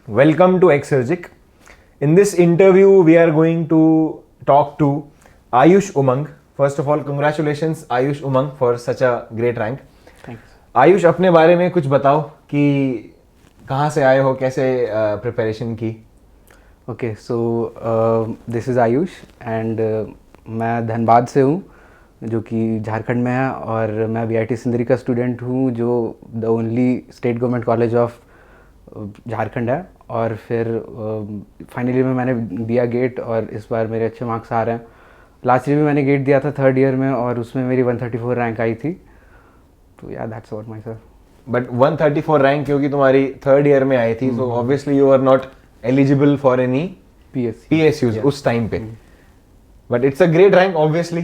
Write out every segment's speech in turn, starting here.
Welcome to Exergic. In this interview, we are going to talk to Ayush Umang. First of all, congratulations Ayush Umang for such a great rank. Thanks. Ayush, अपने बारे में कुछ बताओ कि कहाँ से आए हो, कैसे प्रिपरेशन की? Okay, so this is Ayush and मैं धनबाद से हूँ जो कि झारखंड में है, और मैं वीआईटी सिंदरी का स्टूडेंट हूँ जो the only state government college of Jharkhand है। और फिर फाइनल ईयर में मैंने दिया गेट और इस बार मेरे अच्छे मार्क्स आ रहे हैं। लास्ट ईयर में मैंने गेट दिया था थर्ड ईयर में और उसमें मेरी 134 रैंक आई थी। तो या that's about myself. But 134 rank क्योंकि तुम्हारी थर्ड ईयर में आई थी, तो obviously you are not eligible for any PSUs उस टाइम पे। But it's a great rank, obviously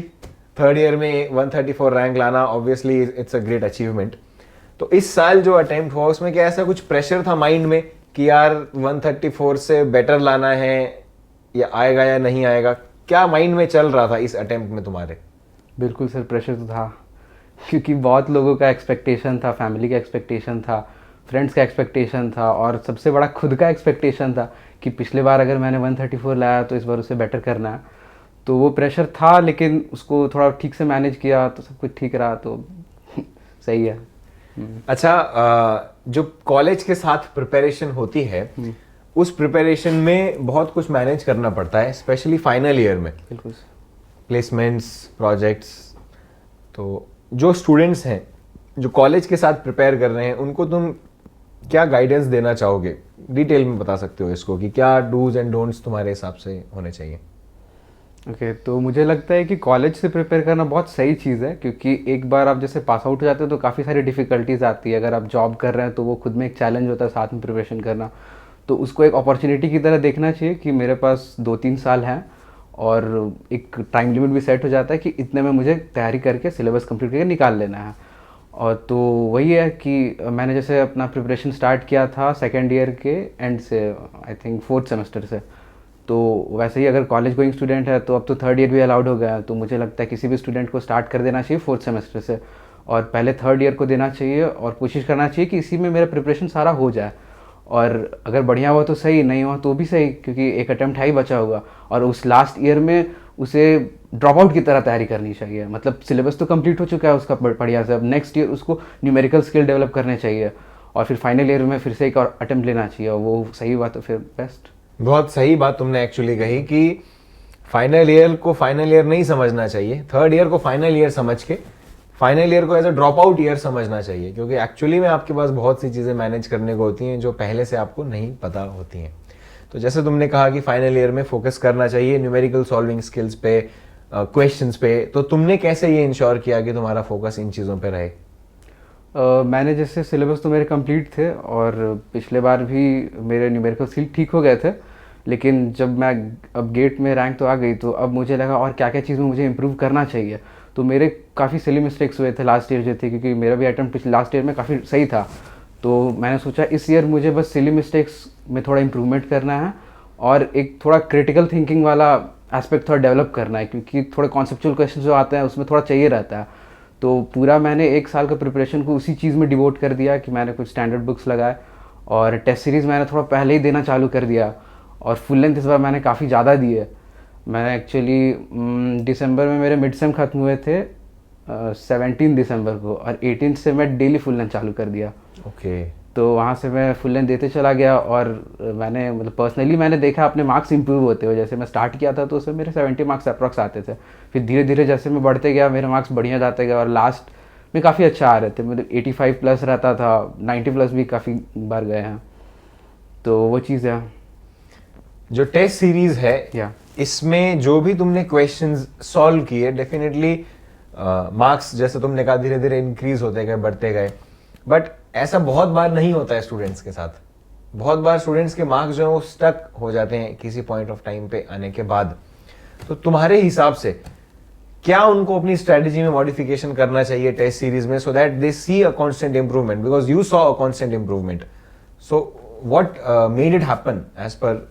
third year में 134 रैंक लाना obviously it's a great achievement. तो इस साल जो अटेम्प्ट हुआ उसमें क्या ऐसा कुछ प्रेशर था माइंड में कि यार 134 से बेटर लाना है, या आएगा या नहीं आएगा? क्या माइंड में चल रहा था इस अटेम्प्ट में तुम्हारे? बिल्कुल सर, प्रेशर तो था क्योंकि बहुत लोगों का एक्सपेक्टेशन था, फैमिली का एक्सपेक्टेशन था, फ्रेंड्स का एक्सपेक्टेशन था, और सबसे बड़ा खुद का एक्सपेक्टेशन था कि पिछले बार अगर मैंने 134 लाया तो इस बार उसे बेटर करना है। तो वो प्रेशर था, लेकिन उसको थोड़ा ठीक से मैनेज किया तो सब कुछ ठीक रहा, तो सही है। अच्छा, जो कॉलेज के साथ प्रिपरेशन होती है उस प्रिपरेशन में बहुत कुछ मैनेज करना पड़ता है, स्पेशली फाइनल ईयर में। बिल्कुल। Placements, projects. तो जो स्टूडेंट्स हैं जो कॉलेज के साथ प्रिपेयर कर रहे हैं उनको तुम क्या गाइडेंस देना चाहोगे? डिटेल में बता सकते हो इसको कि क्या डूज एंड डोंट्स तुम्हारे हिसाब से होने चाहिए? ओके, तो मुझे लगता है कि कॉलेज से प्रिपेयर करना बहुत सही चीज़ है, क्योंकि एक बार आप जैसे पास आउट हो जाते हो तो काफ़ी सारी डिफ़िकल्टीज आती है। अगर आप जॉब कर रहे हैं तो वो खुद में एक चैलेंज होता है साथ में प्रिपरेशन करना। तो उसको एक अपॉर्चुनिटी की तरह देखना चाहिए कि मेरे पास 2-3 साल हैं और एक टाइम लिमिट भी सेट हो जाता है कि इतने में मुझे तैयारी करके सिलेबस कंप्लीट करके निकाल लेना है। और तो वही है कि मैंने जैसे अपना प्रिपरेशन स्टार्ट किया था सेकेंड ईयर के एंड से, आई थिंक 4th सेमेस्टर से। तो वैसे ही अगर कॉलेज गोइंग स्टूडेंट है तो अब तो थर्ड ईयर भी अलाउड हो गया है, तो मुझे लगता है किसी भी स्टूडेंट को स्टार्ट कर देना चाहिए 4th सेमेस्टर से, और पहले थर्ड ईयर को देना चाहिए और कोशिश करना चाहिए कि इसी में मेरा प्रिपरेशन सारा हो जाए। और अगर बढ़िया हुआ तो सही, नहीं हुआ तो भी सही, क्योंकि एक अटैम्प्ट है ही बचा होगा। और उस लास्ट ईयर में उसे ड्रॉप आउट की तरह तैयारी करनी चाहिए। मतलब सिलेबस तो कंप्लीट हो चुका है उसका बढ़िया से, अब नेक्स्ट ईयर उसको न्यूमेरिकल स्किल डेवलप करने चाहिए और फिर फाइनल ईयर में फिर से एक और अटैम्प्ट लेना चाहिए, और वो सही हुआ तो फिर बेस्ट। बहुत सही बात तुमने एक्चुअली कही कि फाइनल ईयर को फाइनल ईयर नहीं समझना चाहिए, थर्ड ईयर को फाइनल ईयर समझ के फाइनल ईयर को as a drop out year समझना चाहिए, क्योंकि एक्चुअली में आपके पास बहुत सी चीज़ें मैनेज करने को होती हैं जो पहले से आपको नहीं पता होती हैं। तो जैसे तुमने कहा कि फाइनल ईयर में फोकस करना चाहिए न्यूमेरिकल सॉल्विंग स्किल्स पे, क्वेश्चंस पे, तो तुमने कैसे ये इंश्योर किया कि तुम्हारा फोकस इन चीज़ों पे रहे? मैंने जैसे सिलेबस तो मेरे कंप्लीट थे और पिछले बार भी मेरे न्यूमेरिकल स्किल ठीक हो गए थे, लेकिन जब मैं अब गेट में रैंक तो आ गई तो अब मुझे लगा और क्या क्या चीज़ में मुझे इंप्रूव करना चाहिए। तो मेरे काफ़ी सिली मिस्टेक्स हुए थे लास्ट ईयर जो थे, क्योंकि मेरा भी अटेम्प्ट पिछले लास्ट ईयर में काफ़ी सही था। तो मैंने सोचा इस ईयर मुझे बस सिली मिस्टेक्स में थोड़ा इंप्रूवमेंट करना है और एक थोड़ा क्रिटिकल थिंकिंग वाला एस्पेक्ट थोड़ा डेवलप करना है, क्योंकि थोड़े कॉन्सेप्चुअल क्वेश्चन जो आते हैं उसमें थोड़ा चाहिए रहता है। तो पूरा मैंने एक साल का प्रिपरेशन को उसी चीज़ में डिवोट कर दिया कि मैंने कुछ स्टैंडर्ड बुक्स लगाए और टेस्ट सीरीज़ मैंने थोड़ा पहले ही देना चालू कर दिया, और फुल लेंथ इस बार मैंने काफ़ी ज़्यादा दी है। मैंने एक्चुअली दिसंबर में मेरे मिड सेम ख़त्म हुए थे 17 दिसंबर को, और 18 से मैं डेली फुल लेंथ चालू कर दिया। ओके। तो वहाँ से मैं फुल लेंथ देते चला गया, और मैंने मतलब पर्सनली मैंने देखा अपने मार्क्स इंप्रूव होते हुए। जैसे मैं स्टार्ट किया था तो उसमें मेरे 70 मार्क्स अप्रॉक्स आते थे, फिर धीरे धीरे जैसे मैं बढ़ते गया मेरे मार्क्स बढ़िया जाते गए और लास्ट में काफ़ी अच्छा आ रहे थे। मतलब 85 प्लस रहता था, 90 प्लस भी काफ़ी बार गए हैं। तो वो चीज़ है। जो टेस्ट सीरीज है या इसमें जो भी तुमने क्वेश्चंस सॉल्व किए, डेफिनेटली मार्क्स जैसे तुमने कहा धीरे धीरे इंक्रीज होते गए, बढ़ते गए। बट ऐसा बहुत बार नहीं होता है स्टूडेंट्स के साथ। बहुत बार स्टूडेंट्स के मार्क्स जो है वो स्टक हो जाते हैं किसी पॉइंट ऑफ टाइम पे आने के बाद। तो तुम्हारे हिसाब से क्या उनको अपनी स्ट्रेटजी में मॉडिफिकेशन करना चाहिए टेस्ट सीरीज में, so that they see a constant improvement, because you saw a constant improvement? So what made it happen as per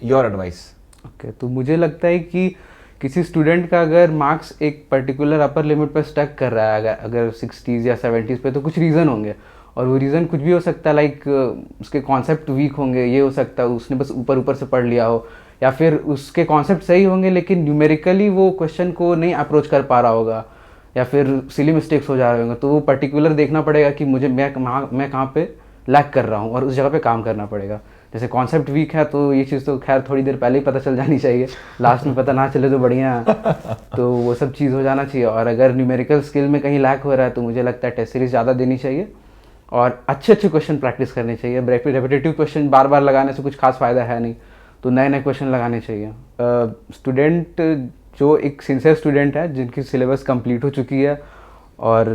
your advice? Okay, तो मुझे लगता है कि किसी स्टूडेंट का अगर मार्क्स एक पर्टिकुलर अपर लिमिट पर स्टक कर रहा है, अगर 60s या 70s पे, तो कुछ रीज़न होंगे। और वो रीज़न कुछ भी हो सकता है, लाइक उसके कॉन्सेप्ट वीक होंगे, ये हो सकता है उसने बस ऊपर ऊपर से पढ़ लिया हो, या फिर उसके कॉन्सेप्ट सही होंगे लेकिन न्यूमेरिकली वो क्वेश्चन को नहीं अप्रोच कर पा रहा होगा, या फिर सिली मिस्टेक्स हो जा रहे होंगे। तो वो पर्टिकुलर देखना पड़ेगा कि मैं कहाँ पे लैक कर रहा हूँ और उस जगह पे काम करना पड़ेगा। जैसे कॉन्सेप्ट वीक है तो ये चीज़ तो खैर थोड़ी देर पहले ही पता चल जानी चाहिए, लास्ट में पता ना चले तो बढ़िया है। तो वो सब चीज़ हो जाना चाहिए। और अगर न्यूमेरिकल स्किल में कहीं लैक हो रहा है तो मुझे लगता है टेस्ट सीरीज ज़्यादा देनी चाहिए और अच्छे क्वेश्चन प्रैक्टिस करने चाहिए। रेपिटेटिव क्वेश्चन बार बार लगाने से कुछ खास फ़ायदा है नहीं, तो नए नए क्वेश्चन लगाने चाहिए। स्टूडेंट जो एक सिंसियर स्टूडेंट है, जिनकी सिलेबस कंप्लीट हो चुकी है और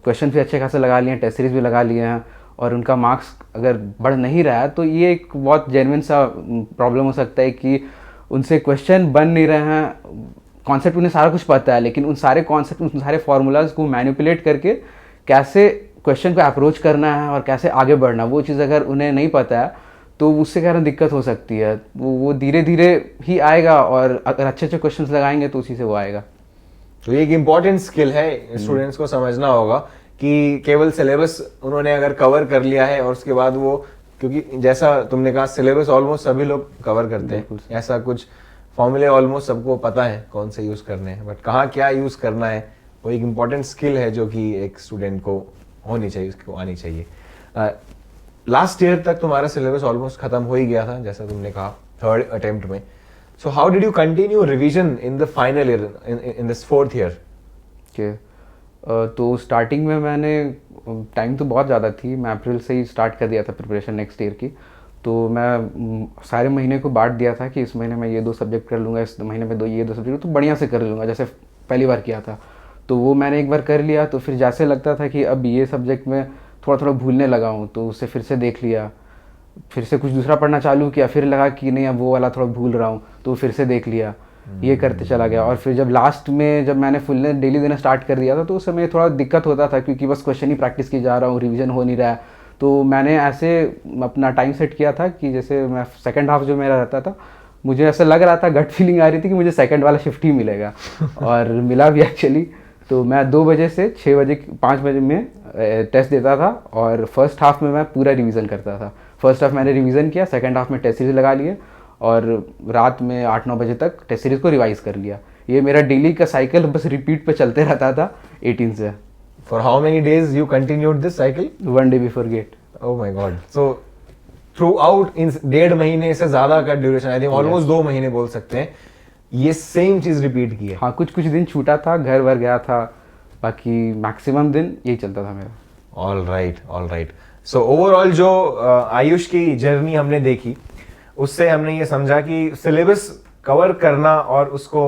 क्वेश्चन भी अच्छे खासे लगा लिए हैं, टेस्ट सीरीज भी लगा लिए हैं, और उनका मार्क्स अगर बढ़ नहीं रहा है तो ये एक बहुत जेन्युइन सा प्रॉब्लम हो सकता है कि उनसे क्वेश्चन बन नहीं रहे हैं। कॉन्सेप्ट उन्हें सारा कुछ पता है, लेकिन उन सारे कॉन्सेप्ट, उन सारे फार्मूलाज को मैनिपुलेट करके कैसे क्वेश्चन को अप्रोच करना है और कैसे आगे बढ़ना, वो चीज़ अगर उन्हें नहीं पता है तो उससे कारण दिक्कत हो सकती है। वो धीरे धीरे ही आएगा, और अगर अच्छे अच्छे क्वेश्चंस लगाएंगे तो उसी से वो आएगा। तो ये एक इम्पॉर्टेंट स्किल है, स्टूडेंट्स को समझना होगा कि केवल सिलेबस उन्होंने अगर कवर कर लिया है और उसके बाद वो, क्योंकि जैसा तुमने कहा सिलेबस ऑलमोस्ट सभी लोग कवर करते हैं, ऐसा कुछ फॉर्मूले ऑलमोस्ट सबको पता है कौन से यूज करने हैं, बट कहाँ क्या यूज करना है वो एक इम्पॉर्टेंट स्किल है जो कि एक स्टूडेंट को होनी चाहिए, उसको आनी चाहिए। लास्ट ईयर तक तुम्हारा सिलेबस ऑलमोस्ट खत्म हो ही गया था, जैसा तुमने कहा, थर्ड अटेम्प्ट में। So how did you continue revision in the final year, in this fourth year? तो स्टार्टिंग में मैंने, टाइम तो बहुत ज़्यादा थी, मैं अप्रैल से ही स्टार्ट कर दिया था प्रिपरेशन नेक्स्ट ईयर की। तो मैं सारे महीने को बांट दिया था कि इस महीने में ये 2 सब्जेक्ट कर लूँगा, इस महीने में ये 2 सब्जेक्ट तो बढ़िया से कर लूँगा, जैसे पहली बार किया था। तो वो मैंने एक बार कर लिया, तो फिर जैसे लगता था कि अब ये सब्जेक्ट में थोड़ा थोड़ा भूलने लगा हूँ, तो उसे फिर से देख लिया, फिर से कुछ दूसरा पढ़ना चालू किया, फिर लगा कि नहीं अब वो वाला थोड़ा भूल रहा हूँ, तो फिर से देख लिया, ये करते चला गया। और फिर जब लास्ट में जब मैंने फुल डेली देना स्टार्ट कर दिया था तो उस समय थोड़ा दिक्कत होता था, क्योंकि बस क्वेश्चन ही प्रैक्टिस की जा रहा हूँ, रिवीजन हो नहीं रहा है। तो मैंने ऐसे अपना टाइम सेट किया था कि जैसे मैं सेकंड हाफ जो मेरा रहता था, मुझे ऐसा लग रहा था, गट फीलिंग आ रही थी कि मुझे सेकंड वाला शिफ्ट ही मिलेगा और मिला भी एक्चुअली। तो मैं 2 बजे से 6 बजे 5 बजे में टेस्ट देता था, और फर्स्ट हाफ में मैं पूरा रिवीजन करता था। फर्स्ट हाफ मैंने रिवीजन किया, सेकंड हाफ में टेस्ट सीरीज लगा लिए, और रात में 8-9 बजे तक टेस्ट सीरीज को रिवाइज कर लिया। ये मेरा डेली का साइकिल बस रिपीट पे चलते रहता था 18 से। For how many days you continued this cycle? 1 day before gate. Oh my God. So throughout इन 1.5 महीने से ज्यादा का ड्यूरेशन, आई थिंक ऑलमोस्ट 2 महीने बोल सकते हैं, ये सेम चीज रिपीट की है। हाँ, कुछ दिन छूटा था, घर वर गया था, बाकी मैक्सिमम दिन यही चलता था मेरा। All right. सो ओवरऑल जो आयुष की जर्नी हमने देखी, उससे हमने ये समझा कि सिलेबस कवर करना और उसको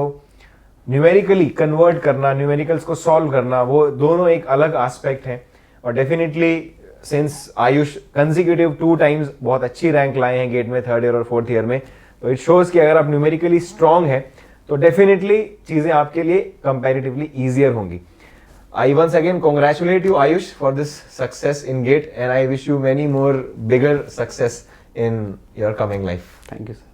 न्यूमेरिकली कन्वर्ट करना, न्यूमेरिकल्स को सॉल्व करना, वो दोनों एक अलग एस्पेक्ट है। और definitely since Ayush consecutive 2 times बहुत अच्छी रैंक लाए हैं गेट में, 3rd ईयर और 4th ईयर में, तो इट शोज कि अगर आप न्यूमेरिकली स्ट्रांग है तो डेफिनेटली चीजें आपके लिए कंपैरेटिवली ईजियर होंगी। I once again congratulate you, Ayush, for this success in GATE, and I wish you many more bigger success in your coming life. Thank you, sir.